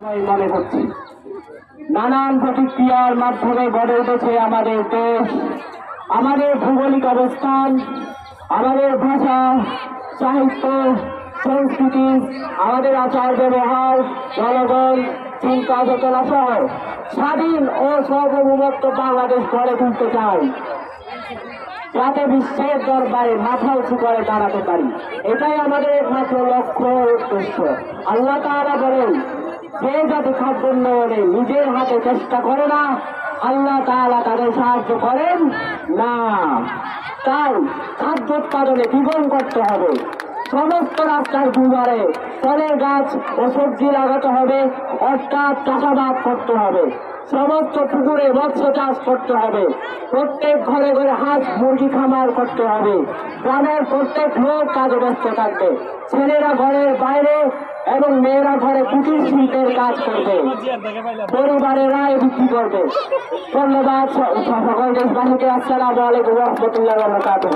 মনে করছি নানান প্রতিক্রিয়ার মাধ্যমে গড়ে উঠেছে আমাদের দেশ, আমাদের ভৌগোলিক অবস্থান, আমাদের ভাষা, সাহিত্য, সংস্কৃতি, আমাদের আচার ব্যবহার, জনগণ, চিন্তা চেতনা সহ স্বাধীন ও সার্বভৌমত্ব বাংলাদেশ গড়ে তুলতে চাই, যাতে বিশ্বের দরবারে মাথা উঁচু করে দাঁড়াতে পারি। এটাই আমাদের একমাত্র লক্ষ্য ও উদ্দেশ্য। আল্লাহ তাআলা বলেন, যে জাতি খাদ্য উন্নয়নে নিজের হাতে চেষ্টা করে না, আল্লাহ তাআলা তাদের সাহায্য করেন না। তাই খাদ্য উৎপাদনে দ্বিগুণ করতে হবে। সমস্ত রাস্তার দুধারে ফলের গাছ ও সবজি লাগাতে হবে, অর্থাৎ চাষাবাদ করতে হবে। সমস্ত পুকুরে মৎস্য চাষ করতে হবে। প্রত্যেক ঘরে ঘরে হাঁস মুরগি খামার করতে হবে। গ্রামের প্রত্যেক লোক কাজে ব্যস্ত থাকবে। ছেলেরা ঘরের বাইরে এবং মেয়েরা ঘরে কুটির শিল্পের কাজ করবে, পরিবারের রায় বিক্রি করবে। ধন্যবাদ সকল দেশবাসীকে। আসসালামু আলাইকুম ওয়া রাহমাতুল্লাহি ওয়া বারাকাতুহু।